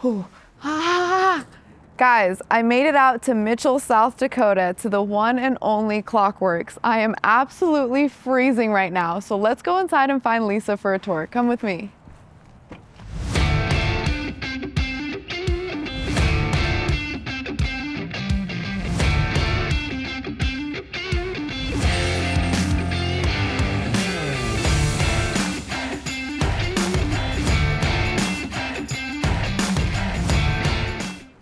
Ooh. Ah. Guys, I made it out to Mitchell, South Dakota to the one and only Clockworks. I am absolutely freezing right now, so let's go inside and find Lisa for a tour. Come with me.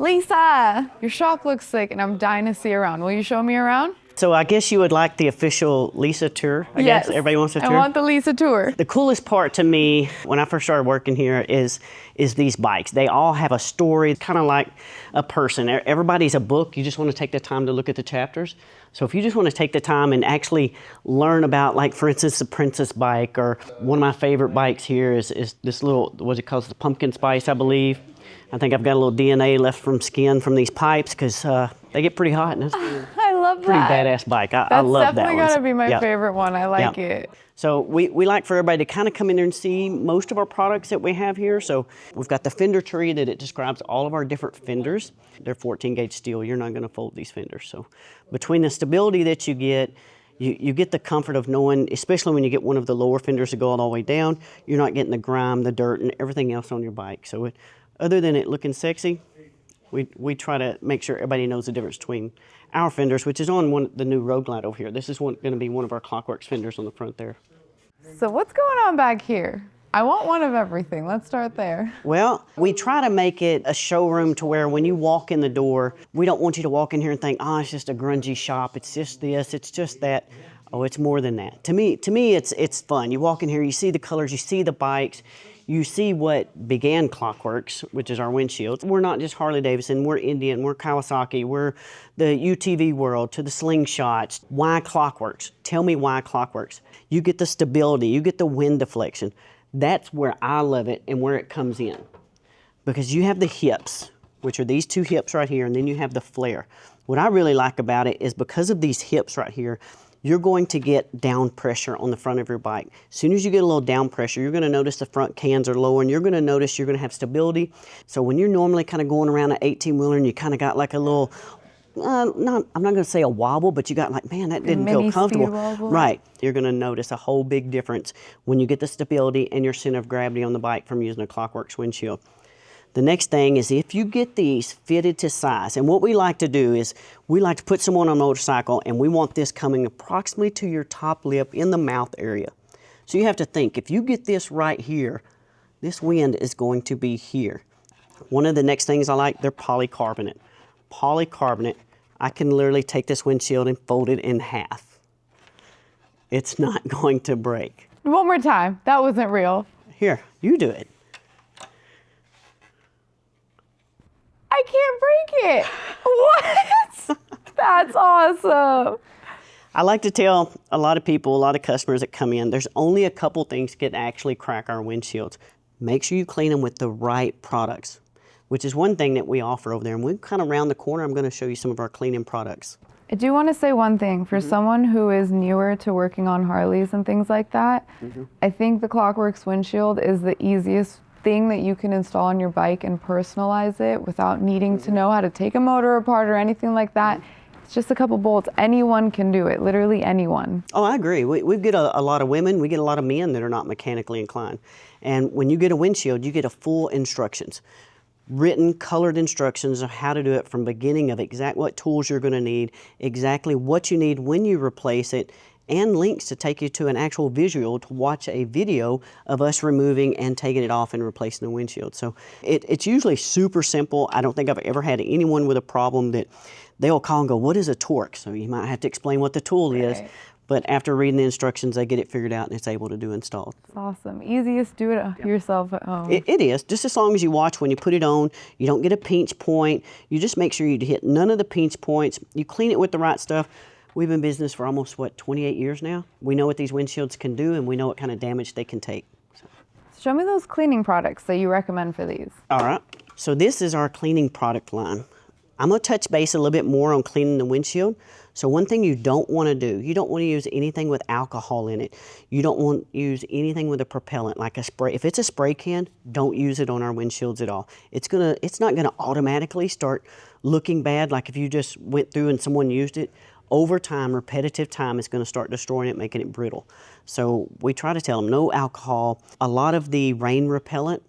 Lisa, your shop looks sick and I'm dying to see around. Will you show me around? So I guess you would like the official Lisa tour, I Yes. guess? Everybody wants a tour? I want the Lisa tour. The coolest part to me when I first started working here is these bikes. They all have a story, kind of like a person. Everybody's a book. You just want to take the time to look at the chapters. So if you just want to take the time and actually learn about, like, for instance, the Princess bike, or one of my favorite bikes here is this little, what's it called, the pumpkin spice, I believe. I think I've got a little DNA left from skin from these pipes because they get pretty hot. And it's I love that. pretty badass bike. I love that one. That's definitely got to be my favorite one. I like it. So we like for everybody to kind of come in there and see most of our products that we have here. So we've got the fender tree that it describes all of our different fenders. They're 14 gauge steel. You're not going to fold these fenders. So between the stability that you get the comfort of knowing, especially when you get one of the lower fenders that go all the way down, you're not getting the grime, the dirt, and everything else on your bike. So other than it looking sexy, we try to make sure everybody knows the difference between our fenders, which is on the new Road Glide over here. This is going to be one of our Clockworks fenders on the front there. So what's going on back here? I want one of everything. Let's start there. Well, we try to make it a showroom to where when you walk in the door, we don't want you to walk in here and think, oh, it's just a grungy shop. It's just this, it's just that. Oh, it's more than that. To me, it's fun. You walk in here, you see the colors, you see the bikes, you see what began Clockworks, which is our windshields. We're not just Harley Davidson, we're Indian, we're Kawasaki, we're the UTV world to the slingshots. Why Clockworks? Tell me why Clockworks. You get the stability, you get the wind deflection. That's where I love it and where it comes in. Because you have the hips, which are these two hips right here, and then you have the flare. What I really like about it is because of these hips right here, you're going to get down pressure on the front of your bike. As soon as you get a little down pressure, you're going to notice the front cans are lower, and you're going to notice you're going to have stability. So when you're normally kind of going around an 18-wheeler and you kind of got like a little, I'm not going to say a wobble, but you got like, man, that didn't feel comfortable. Right. You're going to notice a whole big difference when you get the stability and your center of gravity on the bike from using a Clockworks windshield. The next thing is if you get these fitted to size, and what we like to do is we like to put someone on a motorcycle and we want this coming approximately to your top lip in the mouth area. So you have to think, if you get this right here, this wind is going to be here. One of the next things I like, they're polycarbonate. Polycarbonate, I can literally take this windshield and fold it in half. It's not going to break. One more time, that wasn't real. Here, you do it. I can't break it. What? That's awesome. I like to tell a lot of people, a lot of customers that come in, there's only a couple things that can actually crack our windshields. Make sure you clean them with the right products, which is one thing that we offer over there. And we kind of round the corner, I'm going to show you some of our cleaning products. I do want to say one thing. For someone who is newer to working on Harleys and things like that, I think the Clockworks windshield is the easiest thing that you can install on your bike and personalize it without needing to know how to take a motor apart or anything like that. It's just a couple bolts. Anyone can do it, literally anyone. Oh, I agree. We get a lot of women, we get a lot of men that are not mechanically inclined. And when you get a windshield, you get a full instructions. Written, colored instructions of how to do it from beginning of exactly what tools you're going to need, exactly what you need when you replace it, and links to take you to an actual visual to watch a video of us removing and taking it off and replacing the windshield. So it's usually super simple. I don't think I've ever had anyone with a problem that they'll call and go, what is a torque? So you might have to explain what the tool is. But after reading the instructions, they get it figured out and it's able to do installed. It's awesome. Easiest do it yourself at home. It is. Just as long as you watch when you put it on, you don't get a pinch point. You just make sure you hit none of the pinch points. You clean it with the right stuff. We've been in business for almost, 28 years now? We know what these windshields can do and we know what kind of damage they can take. Show me those cleaning products that you recommend for these. All right. So this is our cleaning product line. I'm gonna touch base a little bit more on cleaning the windshield. So one thing you don't wanna do, you don't wanna use anything with alcohol in it. You don't want to use anything with a propellant, like a spray. If it's a spray can, don't use it on our windshields at all. It's not gonna automatically start looking bad, like if you just went through and someone used it. Over time, repetitive time is gonna start destroying it, making it brittle. So we try to tell them no alcohol. A lot of the rain repellent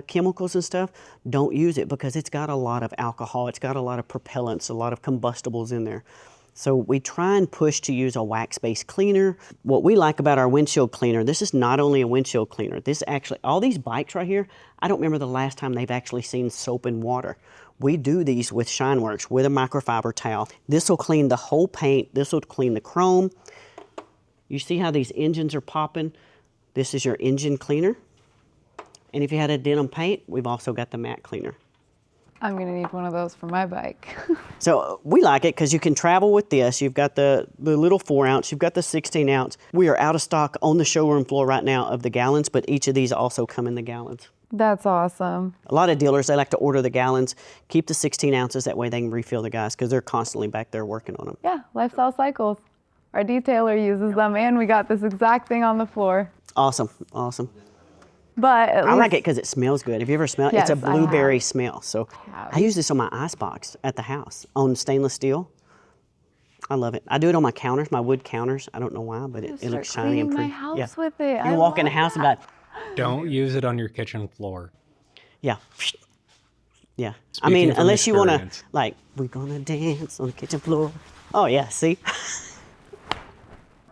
chemicals and stuff, don't use it because it's got a lot of alcohol, it's got a lot of propellants, a lot of combustibles in there. So we try and push to use a wax-based cleaner. What we like about our windshield cleaner, this is not only a windshield cleaner, this actually, all these bikes right here, I don't remember the last time they've actually seen soap and water. We do these with Shineworks with a microfiber towel. This will clean the whole paint, this will clean the chrome. You see how these engines are popping? This is your engine cleaner. And if you had a denim paint, we've also got the matte cleaner. I'm gonna need one of those for my bike. So we like it because you can travel with this. You've got the little 4-ounce, you've got the 16-ounce. We are out of stock on the showroom floor right now of the gallons, but each of these also come in the gallons. That's awesome. A lot of dealers, they like to order the gallons, keep the 16 ounces, that way they can refill the guys because they're constantly back there working on them. Yeah, lifestyle cycles. Our detailer uses them, and we got this exact thing on the floor. Awesome, awesome. But I like it because it smells good. Have you ever smelled it? Yes, It's a I blueberry have. smell. So have. I use this on my ice box at the house on stainless steel. I love it. I do it on my counters, my wood counters. I don't know why, but it looks shiny and pretty. My house with it. You walk in the house and be like, Don't use it on your kitchen floor. yeah. Yeah. I Speaking mean, from unless you want to, experience. like, we're going to dance on the kitchen floor. Oh, yeah, see?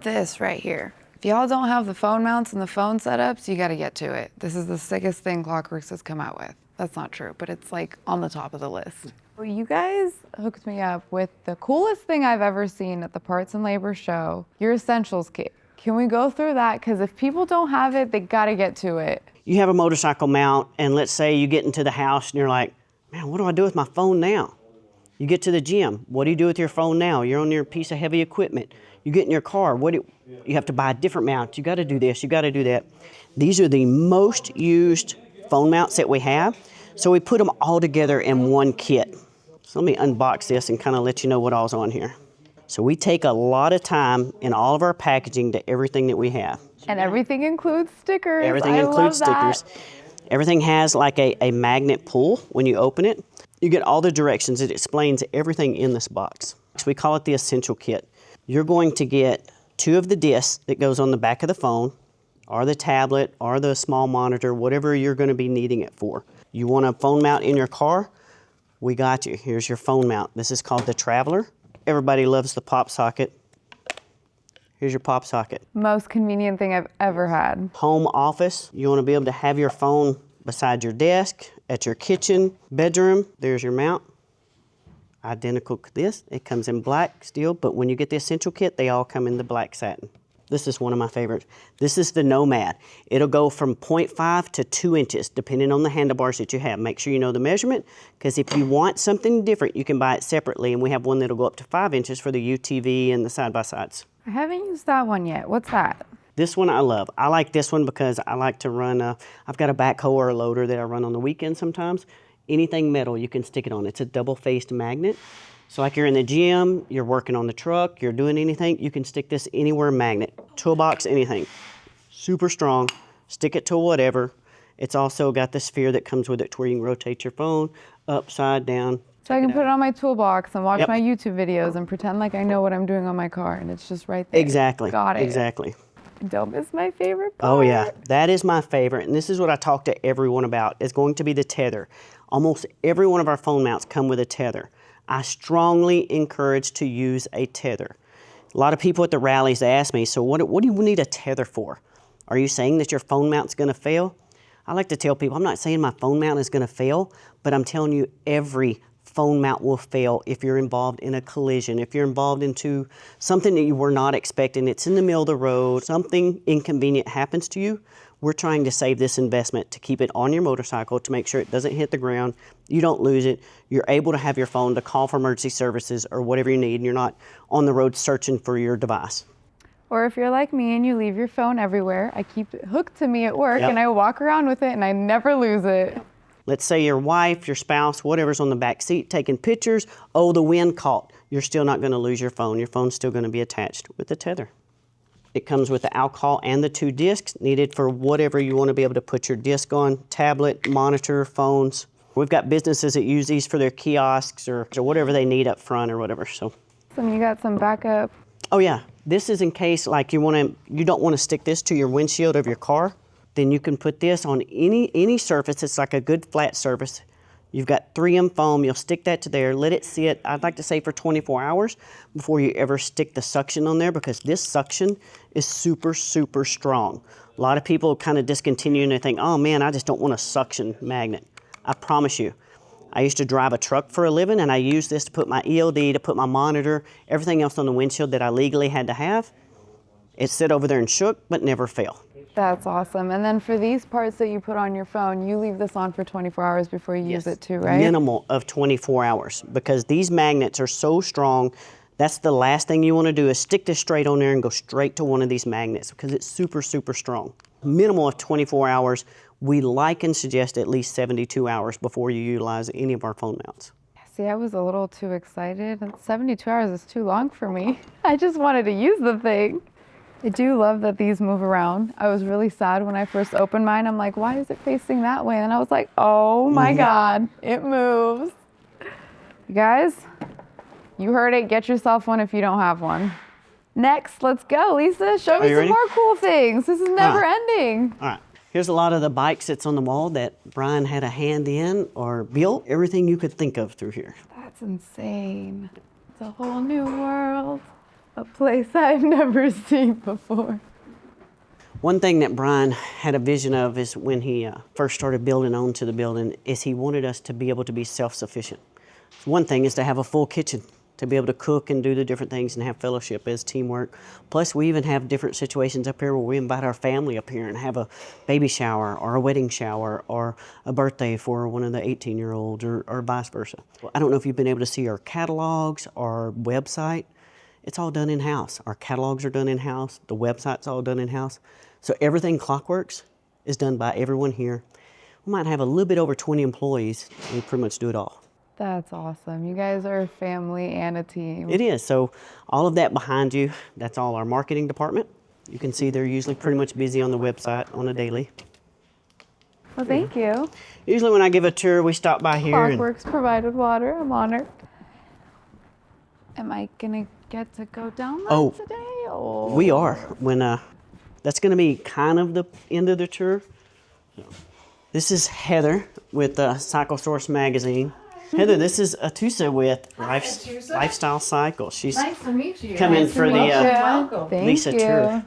This right here. If y'all don't have the phone mounts and the phone setups, you got to get to it. This is the sickest thing Clockworks has come out with. That's not true, but it's like on the top of the list. Well, you guys hooked me up with the coolest thing I've ever seen at the Parts and Labor show, your Essentials Kit. Can we go through that? Because if people don't have it, they got to get to it. You have a motorcycle mount, and let's say you get into the house and you're like, man, what do I do with my phone now? You get to the gym. What do you do with your phone now? You're on your piece of heavy equipment. You get in your car. You have to buy a different mount. You got to do this. You got to do that. These are the most used phone mounts that we have. So we put them all together in one kit. So let me unbox this and kind of let you know what all's on here. So we take a lot of time in all of our packaging to everything that we have. And everything includes stickers. Everything I includes love that. stickers. Everything has like a magnet pull when you open it. You get all the directions. It explains everything in this box. So we call it the Essential Kit. You're going to get 2 of the discs that goes on the back of the phone, or the tablet, or the small monitor, whatever you're going to be needing it for. You want a phone mount in your car? We got you. Here's your phone mount. This is called the Traveler. Everybody loves the pop socket. Here's your pop socket. Most convenient thing I've ever had. Home office, you want to be able to have your phone beside your desk, at your kitchen, bedroom. There's your mount. Identical to this. It comes in black steel, but when you get the Essential Kit, they all come in the black satin. This is one of my favorites. This is the Nomad. It'll go from 0.5 to 2 inches, depending on the handlebars that you have. Make sure you know the measurement, because if you want something different, you can buy it separately, and we have one that'll go up to 5 inches for the UTV and the side-by-sides. I haven't used that one yet. What's that? This one I love. I like this one because I like to run, I've got a backhoe or a loader that I run on the weekend sometimes. Anything metal, you can stick it on. It's a double-faced magnet. So like you're in the gym, you're working on the truck, you're doing anything, you can stick this anywhere magnet. Toolbox, anything. Super strong. Stick it to whatever. It's also got the sphere that comes with it to where you can rotate your phone upside down. So I can put it on my toolbox and watch Yep. my YouTube videos and pretend like I know what I'm doing on my car, and it's just right there. Exactly. Got it. Exactly. Don't miss my favorite part. Oh yeah, that is my favorite, and this is what I talk to everyone about. It's going to be the tether. Almost every one of our phone mounts come with a tether. I strongly encourage to use a tether. A lot of people at the rallies, they ask me, so what do you need a tether for? Are you saying that your phone mount's gonna fail? I like to tell people, I'm not saying my phone mount is gonna fail, but I'm telling you every phone mount will fail if you're involved in a collision, if you're involved into something that you were not expecting, it's in the middle of the road, something inconvenient happens to you. We're trying to save this investment to keep it on your motorcycle to make sure it doesn't hit the ground, you don't lose it, you're able to have your phone to call for emergency services or whatever you need, and you're not on the road searching for your device. Or if you're like me and you leave your phone everywhere, I keep it hooked to me at work Yep. and I walk around with it and I never lose it. Let's say your wife, your spouse, whatever's on the back seat taking pictures. Oh, the wind caught. You're still not going to lose your phone. Your phone's still going to be attached with the tether. It comes with the alcohol and the 2 discs needed for whatever you want to be able to put your disc on, tablet, monitor, phones. We've got businesses that use these for their kiosks or whatever they need up front or whatever. So, You got some backup. oh yeah, this is in case like you don't want to stick this to your windshield of your car. Then you can put this on any surface. It's like a good flat surface. You've got 3M foam. You'll stick that to there, let it sit, I'd like to say for 24 hours before you ever stick the suction on there, because this suction is super, super strong. A lot of people kind of discontinue and they think, oh man, I just don't want a suction magnet. I promise you. I used to drive a truck for a living, and I used this to put my ELD, to put my monitor, everything else on the windshield that I legally had to have. It sit over there and shook, but never fell. That's awesome. And then for these parts that you put on your phone, you leave this on for 24 hours before you use it too, right? Minimal of 24 hours, because these magnets are so strong. That's the last thing you want to do is stick this straight on there and go straight to one of these magnets, because it's super, super strong. Minimal of 24 hours. We like and suggest at least 72 hours before you utilize any of our phone mounts. See, I was a little too excited. 72 hours is too long for me. I just wanted to use the thing. I do love that these move around. I was really sad when I first opened mine. I'm like, why is it facing that way? And I was like, oh my God, it moves. You guys, you heard it. Get yourself one if you don't have one. Next, let's go. Lisa, show me some more cool things. This is never ending. All right. Here's a lot of the bikes that's on the wall that Brian had a hand in or built. Everything you could think of through here. That's insane. It's a whole new world. A place I've never seen before. One thing that Brian had a vision of is when he first started building onto the building is he wanted us to be able to be self-sufficient. One thing is to have a full kitchen, to be able to cook and do the different things and have fellowship as teamwork. Plus, we even have different situations up here where we invite our family up here and have a baby shower or a wedding shower or a birthday for one of the 18-year-olds or vice versa. I don't know if you've been able to see our catalogs, our website. It's all done in-house. Our catalogs are done in-house. The website's all done in-house. So everything Clockworks is done by everyone here. We might have a little bit over 20 employees. We pretty much do it all. That's awesome. You guys are a family and a team. It is. So all of that behind you, that's all our marketing department. You can see they're usually pretty much busy on the website on a daily. Well, thank you. Usually when I give a tour, we stop by here. Clockworks provided water. I'm honored. Am I going to get to go down that today? Or? We are. When that's going to be kind of the end of the tour. So, this is Heather with Cycle Source magazine. Heather, this is Atusa with Lifestyle Cycle. She's nice to meet you. come in for the Thank Lisa you. tour.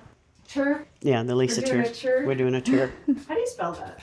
Tour? Yeah, the Lisa We're doing tour. a tour? We're doing a tour. How do you spell that?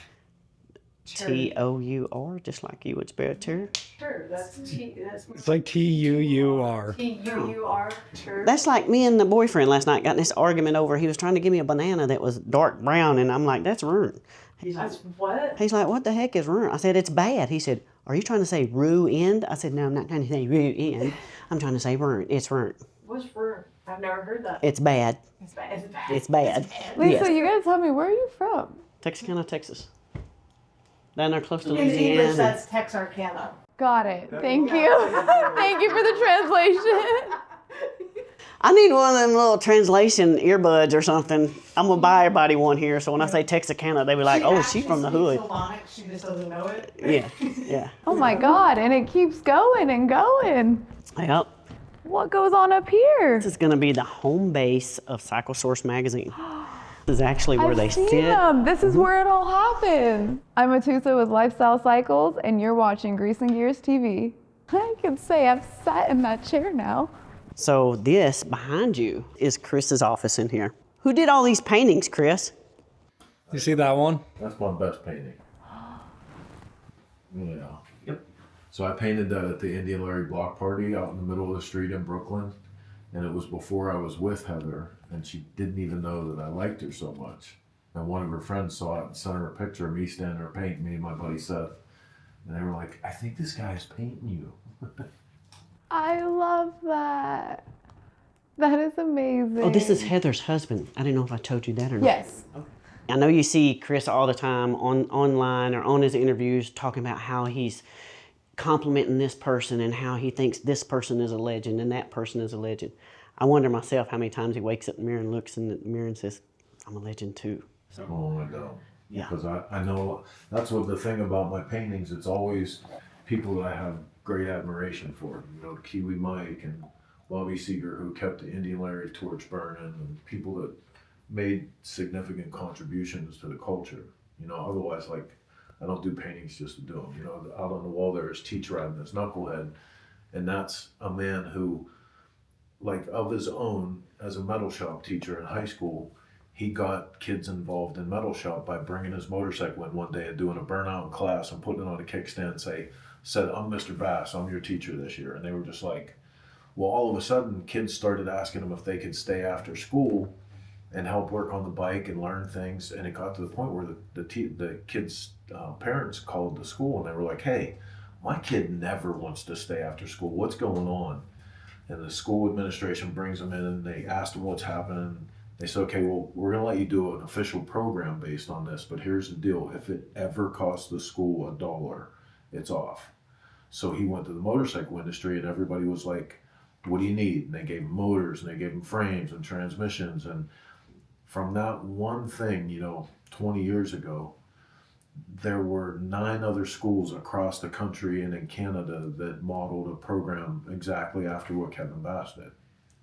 T-O-U-R, just like you would spell tour. Tour. That's T. That's It's like T-U-U-R. T-U-U-R. Tour. That's like me and the boyfriend last night got in this argument over, he was trying to give me a banana that was dark brown, and I'm like, that's ruined. That's what? He's like, what the heck is ruined? I said, it's bad. He said, are you trying to say ruined? I said, no, I'm not trying to say ruined. I'm trying to say ruined. It's ruined. What's for? I've never heard that. It's bad. It's bad. It's bad. It's bad. Lisa, Yes. you gotta tell me, where are you from? Texarkana, Texas. Down there close to In English, Louisiana. that's Texarkana. Got it. Thank you. Thank you for the translation. I need one of them little translation earbuds or something. I'm gonna buy everybody one here, so when I say Texarkana, they be like, oh, she's from the hood. She just doesn't know it. Yeah, yeah. Oh my God, and it keeps going and going. Yep. What goes on up here? This is gonna be the home base of Cycle Source magazine. This is actually where they I've seen sit. them. This is where it all happened. I'm Atusa with Lifestyle Cycles, and you're watching Grease and Gears TV. I can say I've sat in that chair now. So this behind you is Chris's office in here. Who did all these paintings, Chris? You see that one? That's my best painting. Yeah. Yep. So I painted that at the Indian Larry block party out in the middle of the street in Brooklyn. And it was before I was with Heather, and she didn't even know that I liked her so much. And one of her friends saw it and sent her a picture of me standing there painting, me and my buddy Seth. And they were like, I think this guy is painting you. I love that. That is amazing. Oh, this is Heather's husband. I didn't know if I told you that or not. Yes. I know you see Chris all the time online or on his interviews talking about how he's complimenting this person and how he thinks this person is a legend and that person is a legend. I wonder myself how many times he wakes up in the mirror and looks in the mirror and says, I'm a legend too. Oh, I know. Yeah. Because I know that's what the thing about my paintings, it's always people that I have great admiration for. You know, Kiwi Mike and Bobby Seeger, who kept the Indian Larry torch burning, and people that made significant contributions to the culture. You know, otherwise, like, I don't do paintings just to do them. You know, out on the wall there is Teach riding his knucklehead, and that's a man who, like, of his own, as a metal shop teacher in high school, he got kids involved in metal shop by bringing his motorcycle in one day and doing a burnout in class and putting it on a kickstand and said, I'm Mr. Bass, I'm your teacher this year. And they were just like, well, all of a sudden, kids started asking him if they could stay after school and help work on the bike and learn things. And it got to the point where the kids' parents called the school and they were like, hey, my kid never wants to stay after school. What's going on? And the school administration brings them in and they asked them what's happening. They said, okay, well, we're going to let you do an official program based on this, but here's the deal. If it ever costs the school $1, it's off. So he went to the motorcycle industry and everybody was like, what do you need? And they gave him motors and they gave him frames and transmissions. And from that one thing, you know, 20 years ago, there were 9 other schools across the country and in Canada that modeled a program exactly after what Kevin Bass did.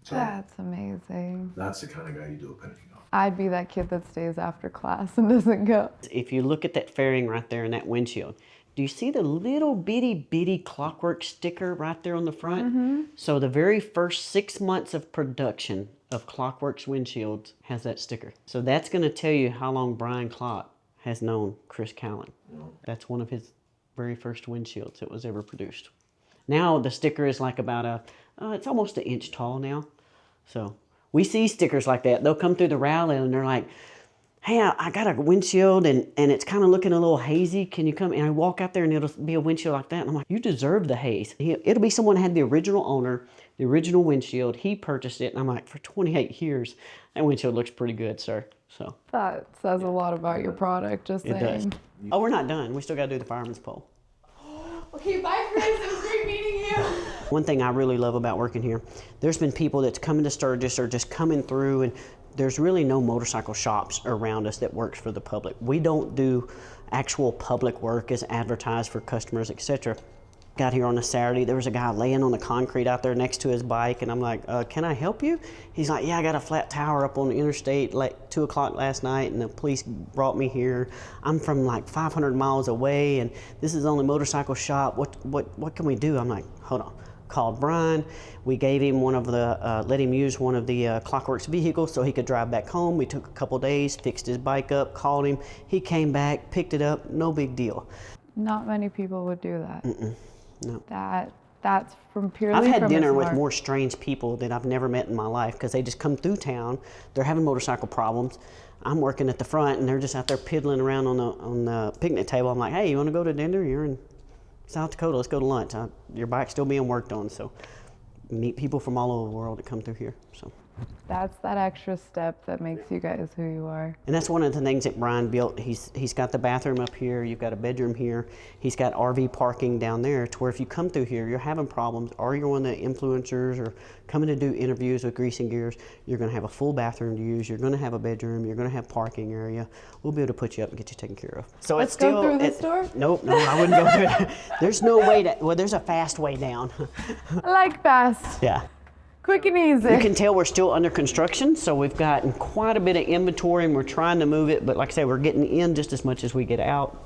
So That's amazing. that's the kind of guy you do a painting of. I'd be that kid that stays after class and doesn't go. If you look at that fairing right there in that windshield, do you see the little bitty Clockworks sticker right there on the front? So the very first 6 months of production of Clockworks windshields has that sticker. So that's going to tell you how long Brian Klock has known Chris Callan. That's one of his very first windshields that was ever produced. Now the sticker is like about it's almost an inch tall now. So we see stickers like that. They'll come through the rally and they're like, hey, I got a windshield and it's kind of looking a little hazy. Can you come? And I walk out there and it'll be a windshield like that. And I'm like, you deserve the haze. It'll be someone who had the original owner, the original windshield. He purchased it. And I'm like, for 28 years, that windshield looks pretty good, sir. So That says a lot about your product, just it does. saying. Oh, we're not done. We still got to do the fireman's pole. Okay, bye, Chris. It was great meeting you. One thing I really love about working here, there's been people that's coming to Sturgis or just coming through, and there's really no motorcycle shops around us that works for the public. We don't do actual public work as advertised for customers, etc. Got here on a Saturday, there was a guy laying on the concrete out there next to his bike, and I'm like, can I help you? He's like, yeah, I got a flat tire up on the interstate like 2 o'clock last night, and the police brought me here. I'm from like 500 miles away, and this is the only motorcycle shop. What can we do? I'm like, hold on. Called Brian. We gave him one of the, let him use one of the Clockworks vehicles so he could drive back home. We took a couple days, fixed his bike up, called him. He came back, picked it up, no big deal. Not many people would do that. No. That's from purely I've had from dinner his with heart. more strange people that I've never met in my life because they just come through town. They're having motorcycle problems. I'm working at the front and they're just out there piddling around on the picnic table. I'm like, hey, you want to go to dinner? You're in South Dakota. Let's go to lunch. Your bike's still being worked on. So meet people from all over the world that come through here. So. That's that extra step that makes you guys who you are. And that's one of the things that Brian built. He's got the bathroom up here, you've got a bedroom here, he's got RV parking down there to where if you come through here, you're having problems, or you're one of the influencers or coming to do interviews with Grease and Gears, you're gonna have a full bathroom to use, you're gonna have a bedroom, you're gonna have parking area. We'll be able to put you up and get you taken care of. So Let's it's still, go through this door? Nope, no, I wouldn't go through it. There's no way well, there's a fast way down. I like fast, Yeah. quick and easy. You can tell we're still under construction, so we've gotten quite a bit of inventory and we're trying to move it, but like I said, we're getting in just as much as we get out.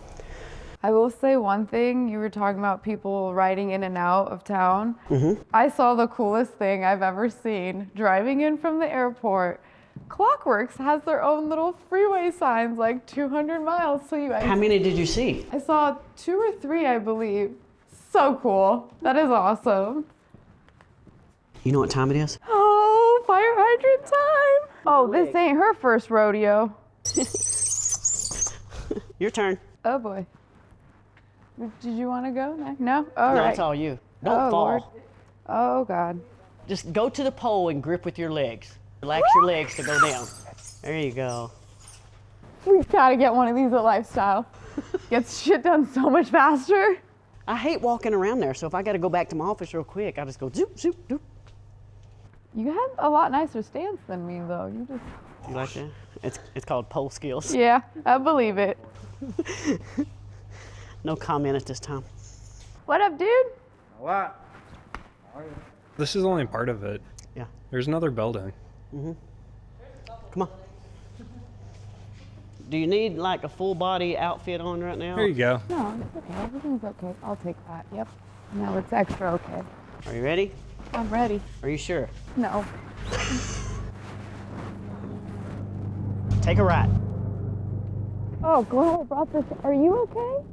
I will say one thing, you were talking about people riding in and out of town. I saw the coolest thing I've ever seen. Driving in from the airport, Clockworks has their own little freeway signs, like 200 miles. So How many did you see? I saw 2 or 3, I believe. So cool. That is awesome. You know what time it is? Oh, fire hydrant time. Oh, this ain't her first rodeo. Your turn. Oh boy. Did you want to go next? No? All No, right. it's all you. Don't Oh, fall. Lord. Oh, God. Just go to the pole and grip with your legs. Relax your legs to go down. There you go. We gotta get one of these at Lifestyle. Gets shit done so much faster. I hate walking around there, so if I got to go back to my office real quick, I just go zoop, zoop, zoop. You had a lot nicer stance than me, though. You just. You like that? It's called pole skills. Yeah, I believe it. No comment at this time. What up, dude? What? This is only part of it. Yeah. There's another building. Come on. Do you need like a full body outfit on right now? There you go. No, it's okay. Everything's okay. I'll take that. Yep. No, it's extra okay. Are you ready? I'm ready. Are you sure? No. Take a ride. Oh, glad I brought this. Are you okay?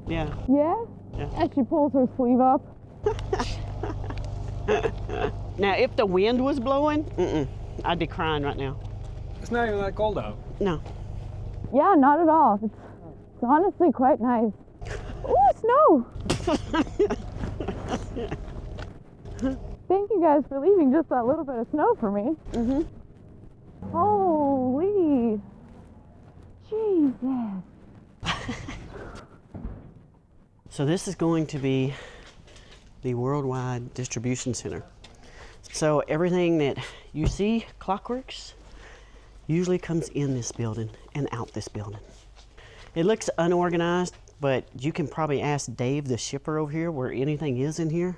Yeah. Yeah? Yeah. And she pulls her sleeve up. Now, if the wind was blowing, I'd be crying right now. It's not even that cold out. No. Yeah, not at all. It's honestly quite nice. Ooh, snow! Thank you guys for leaving just that little bit of snow for me. Holy Jesus. So this is going to be the worldwide distribution center. So everything that you see, Clockworks, usually comes in this building and out this building. It looks unorganized, but you can probably ask Dave, the shipper over here, where anything is in here.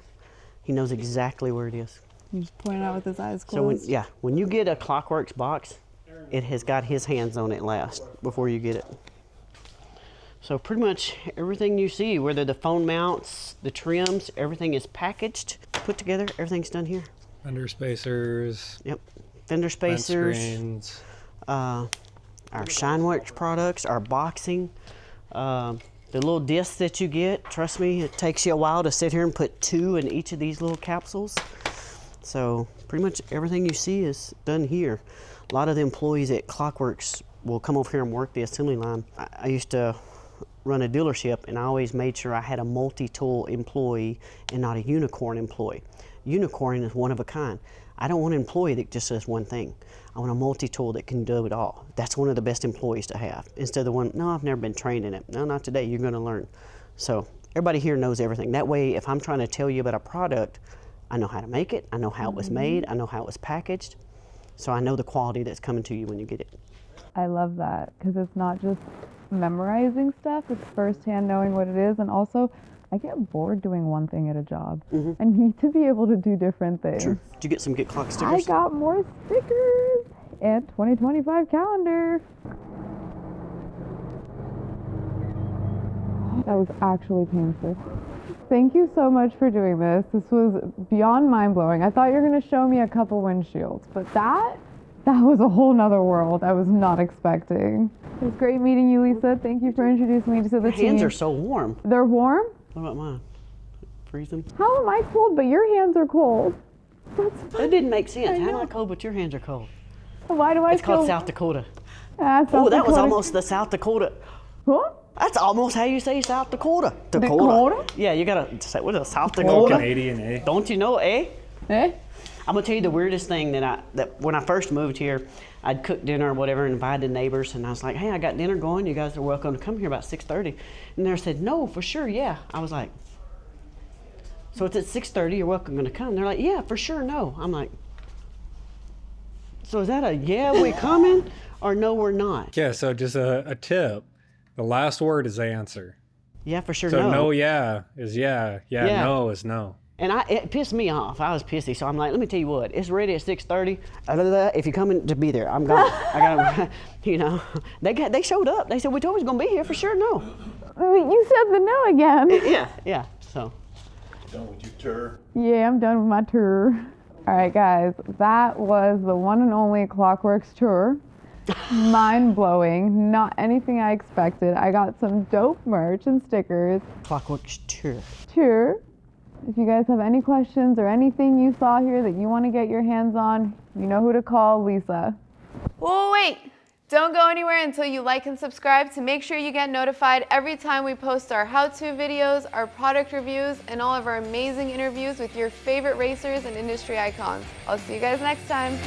He knows exactly where it is. He just pointed out with his eyes So when you get a Clockworks box, it has got his hands on it last before you get it. So pretty much everything you see, whether the phone mounts, the trims, everything is packaged, put together, everything's done here. Fender spacers. Yep. Fender Vent spacers, screens. our Shineworks products, our boxing, the little discs that you get. Trust me, it takes you a while to sit here and put 2 in each of these little capsules. So pretty much everything you see is done here. A lot of the employees at Clockworks will come over here and work the assembly line. I used to run a dealership, and I always made sure I had a multi-tool employee and not a unicorn employee. Unicorn is one of a kind. I don't want an employee that just does one thing. I want a multi-tool that can do it all. That's one of the best employees to have. Instead of the one, no, I've never been trained in it. No, not today, you're gonna learn. So everybody here knows everything. That way, if I'm trying to tell you about a product, I know how to make it, I know how it was made, I know how it was packaged, so I know the quality that's coming to you when you get it. I love that because it's not just memorizing stuff, it's firsthand knowing what it is, and also I get bored doing one thing at a job. I need to be able to do different things. Sure. Did you get some Get Clock I stickers? got more stickers and 2025 calendar. That was actually painful. Thank you so much for doing this. This was beyond mind-blowing. I thought you were going to show me a couple windshields, but that was a whole nother world I was not expecting. It was great meeting you, Lisa. Thank you for introducing me to the Your team. hands are so warm. They're warm? What about mine? Freezing? How am I cold, but your hands are cold? That didn't make sense. How am I cold, but your hands are cold? Why do I It's feel... called South Dakota. South Oh, that was Dakota. almost the South Dakota. Huh? That's almost how you say South Dakota. Dakota? Yeah, you gotta say, what is South Oh, Dakota? Canadian, eh? Don't you know, eh? Eh? I'm gonna tell you the weirdest thing that when I first moved here, I'd cook dinner or whatever and invited neighbors, and I was like, hey, I got dinner going. You guys are welcome to come here about 6:30. And they said, no, for sure, yeah. I was like, so it's at 6:30, you're welcome to come. They're like, yeah, for sure, no. I'm like, so is that a yeah, we coming, or no, we're not? Yeah, so just a tip. The last word is answer. Yeah, for sure, So no. no yeah is yeah. Yeah, Yeah. no is no. And it pissed me off. I was pissy, so I'm like, let me tell you what, it's ready at 6:30. If you're coming to be there, I'm gone. I gotta, you know, they showed up. They said, we told you was gonna be here for sure. No. You said the no again. Yeah. So. Done with your tour? Yeah, I'm done with my tour. All right, guys, that was the one and only Clockworks tour. Mind-blowing, not anything I expected. I got some dope merch and stickers. Clockworks Tour. If you guys have any questions or anything you saw here that you want to get your hands on, you know who to call, Lisa. Whoa, wait! Don't go anywhere until you like and subscribe to make sure you get notified every time we post our how-to videos, our product reviews, and all of our amazing interviews with your favorite racers and industry icons. I'll see you guys next time.